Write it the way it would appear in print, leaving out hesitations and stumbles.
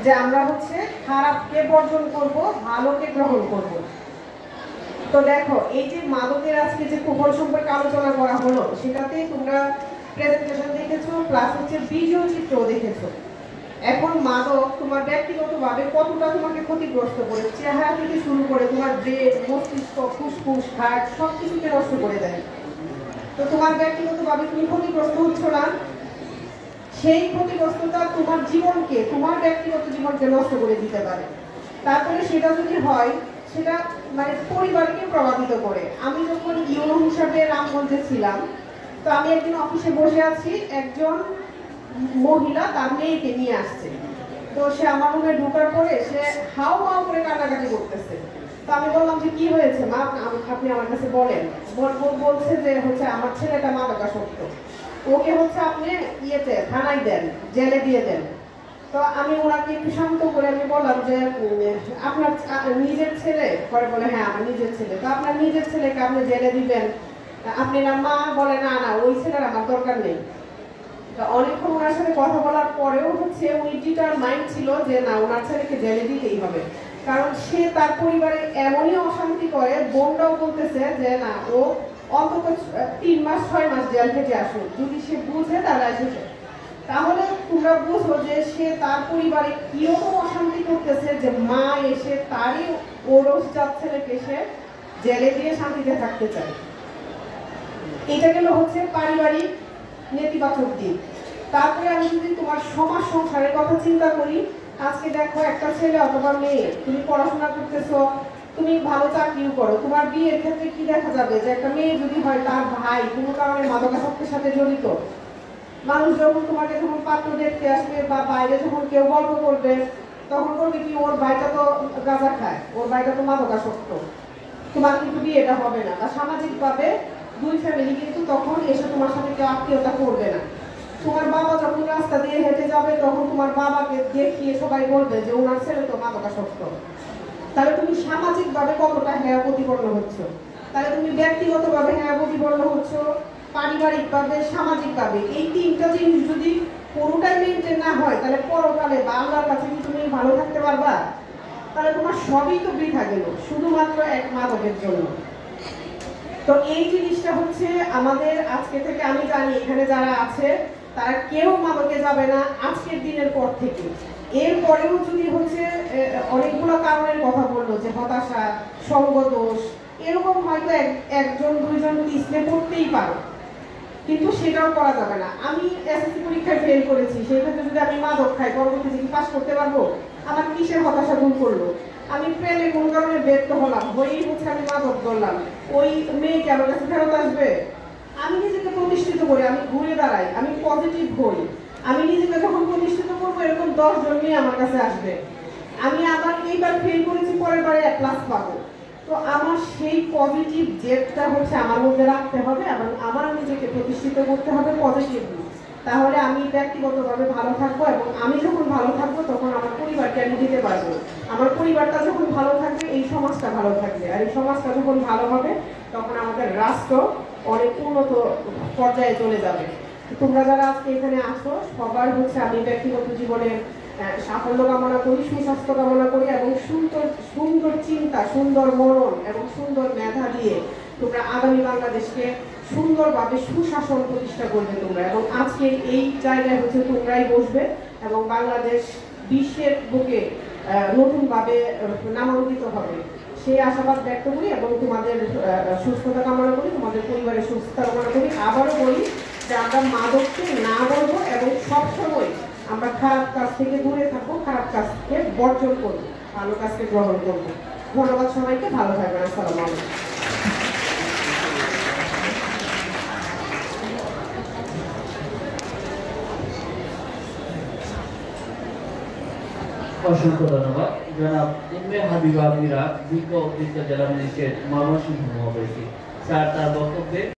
যে আমরা হচ্ছে খারাপকে বর্জন করব, ভালোকে গ্রহণ করব। তো দেখো এই যে মাদকের আজকে যে কুফল সম্পর্কে আলোচনা করা হলো, সেটাতে তোমরা প্রেজেন্টেশন দেখেছো, প্লাস হচ্ছে ভিডিও চিত্রও দেখেছো। এখন মাদক তোমার ব্যক্তিগতভাবে কতটা তোমাকে ক্ষতিগ্রস্ত করে, চেহারা থেকে শুরু করে তোমার ব্রেন, মস্তিষ্ক, ফুসফুস, হার্ট সব কিছুকে নষ্ট করে দেয়। তো তোমার ব্যক্তিগতভাবে তুমি ক্ষতিগ্রস্ত হচ্ছ না, সেই ক্ষতিগ্রস্ততা তোমার জীবনকে, তোমার ব্যক্তিগত জীবনকে নষ্ট করে দিতে পারে। তারপরে সেটা যদি হয়, সেটা মানে পরিবারকে প্রভাবিত করে। আমি যখন ইউনো হিসাবে রামগঞ্জে ছিলাম, তো আমি একদিন অফিসে বসে আছি, একজন মহিলা তার মেয়েকে নিয়ে আসছে। তো সে আমার রুমে ঢোকার পরে সে হাও হাও করে কান্নাকাটি করতেছে। তো আমি বললাম যে কি হয়েছে মা, আপনি আমার কাছে বলেন। বলছে যে হচ্ছে আমার ছেলেটা মাদকাসক্ত, ওকে হচ্ছে আপনি ইয়েতে থানায় দেন, জেলে দিয়ে দেন। তো আমি ওনাকে একটু শান্ত করে আমি বললাম যে আপনার নিজের ছেলে? পরে বলে হ্যাঁ আমার নিজের ছেলে। তো আপনার নিজের ছেলেকে আপনি জেলে দিবেন? আপনি না মা? বলে না না, ওই ছেলের আমার দরকার নেই। অনেকক্ষণ ওনার সাথে কথা বলার পরেও হচ্ছে উনি ডিটারমাইন্ড ছিল যে না, ওনার ছেলেকে জেলে দিতেই হবে, কারণ সে তার পরিবারে এমনই অশান্তি করে। বোনটাও বলতেছে যে না, ও অন্তত 3 মাস 6 মাস জেল থেকে আসুক, যদি সে বুঝে তাহলে এসেছে। তাহলে তোমরা বুঝো যে সে তার পরিবারে কিরকম অশান্তি করতেছে, যে মা এসে তারই ওরস জাত ছেলেকে সে জেলে দিয়ে শান্তিতে থাকতে চায়। এটা গেল হচ্ছে পারিবারিক নেতিবাচক দিক। তারপরে আমি যদি তোমার সমাজ সংসারের কথা চিন্তা করি, আজকে দেখো একটা ছেলে অথবা মেয়ে, তুমি পড়াশোনা করতেছো, তুমি ভালো চাকরিও করো, তোমার বিয়ের ক্ষেত্রে কি দেখা যাবে যে একটা মেয়ে যদি হয় তার ভাই কোনো কারণে মাদকাসক্তের সাথে জড়িত, মানুষ যখন তোমাকে যখন পাত্র দেখতে আসবে বা বাইরে যখন কেউ গল্প করবে, তখন করবে কি ওর ভাইটা তো গাঁজা খায়, ওর ভাইটা তো মাদকাসক্ত, তোমার কিন্তু বিয়েটা হবে না। বা সামাজিকভাবে দুই ফ্যামিলি কিন্তু তখন এসে তোমার সাথে কেউ আত্মীয়তা করবে না। তোমার বাবা যখন রাস্তা দিয়ে হেঁটে যাবে, তখন তোমার বাবাকে দেখিয়ে সবাই বলবে যে ওনার ছেলে তো মাদকাসক্ত। তাহলে তুমি সামাজিকভাবে কতটা হেয় প্রতিপন্ন হচ্ছ, তাহলে তুমি ব্যক্তিগতভাবে হেয় প্রতিপন্ন হচ্ছ, পারিবারিকভাবে, সামাজিকভাবে। এই 3টা জিনিস যদি কোনোটাই মেনটেন না হয়, তাহলে পরকালে বা আল্লাহর কাছে কি তুমি ভালো থাকতে পারবা? তাহলে তোমার সবই তো বৃথা গেল শুধুমাত্র এক মাদকের জন্য। তো এই জিনিসটা হচ্ছে আমাদের আজকে থেকে, আমি জানি এখানে যারা আছে তারা কেউ মাদকে যাবে না আজকের দিনের পর থেকে। এরপরেও যদি হচ্ছে অনেকগুলো কারণের কথা বললো, যে হতাশা, সঙ্গদোষ, এরকম হয়তো একজন দুইজন পিছলে পড়তেই পারো, কিন্তু সেটাও করা যাবে না। আমি এসএসসি পরীক্ষায় ফেল করেছি, সেই ক্ষেত্রে যদি আমি মাদক খাই, পরবর্তীতে কি পাস করতে পারবো? আমার কিসের হতাশা দূর করলো? আমি প্রেমে কোনো কারণে ব্যর্থ হলাম, হয়েই হচ্ছে আমি মাদক করলাম, ওই মেয়েকে আমার কাছে ফেরত আসবে? আমি নিজেকে প্রতিষ্ঠিত করি, আমি ঘুরে দাঁড়াই, আমি পজিটিভ হই। আমি নিজেকে যখন প্রতিষ্ঠিত করবো, এরকম 10 জন মেয়ে আমার কাছে আসবে। আমি আবার এইবার ফেল করেছি, পরের বারে A+ পাবো। তো আমার সেই পজিটিভ জেদটা হচ্ছে আমার মধ্যে রাখতে হবে, এবং আমার নিজেকে প্রতিষ্ঠিত করতে হবে পজিটিভলি। তাহলে আমি ব্যক্তিগতভাবে ভালো থাকবো, এবং আমি যখন ভালো থাকবো তখন আমার পরিবারকে আমি দিতে পারবো। আমার পরিবারটা যখন ভালো থাকবে, এই সমাজটা ভালো থাকবে, আর এই সমাজটা যখন ভালো হবে, তখন আমাদের রাষ্ট্র অনেক উন্নত পর্যায়ে চলে যাবে। তোমরা যারা আজকে এখানে আসো, সবার হচ্ছে আমি ব্যক্তিগত জীবনে সাফল্য কামনা করি, সুস্বাস্থ্য কামনা করি, এবং সুন্দর সুন্দর চিন্তা, সুন্দর মনন এবং সুন্দর মেধা দিয়ে তোমরা আগামী বাংলাদেশকে সুন্দরভাবে সুশাসন প্রতিষ্ঠা করবে তোমরা। এবং আজকে এই জায়গায় হচ্ছে তোমরাই বসবে, এবং বাংলাদেশ বিশ্বের বুকে নতুনভাবে নামাঙ্কিত হবে, সেই আশাবাদ ব্যক্ত করি, এবং তোমাদের সুস্থতা কামনা করি, তোমাদের পরিবারের সুস্থতা কামনা করি। আবারও বলি যে আমরা মাদককে না বলবো, এবং সবসময় আমরা খারাপ কাজ থেকে দূরে থাকবো, খারাপ কাজকে বর্জন করবো, ভালো কাজকে গ্রহণ করবো। ধন্যবাদ সবাইকে, ভালো থাকবেন। আসসালামু আলাইকুম। অসংখ্য ধন্যবাদ জনাব উম্মে হাবিবা মীরা, বিজ্ঞ অতিরিক্ত জেলা ম্যাজিস্ট্রেট ময়মনসিংহ মহাবাসী স্যার তার বক্তব্যে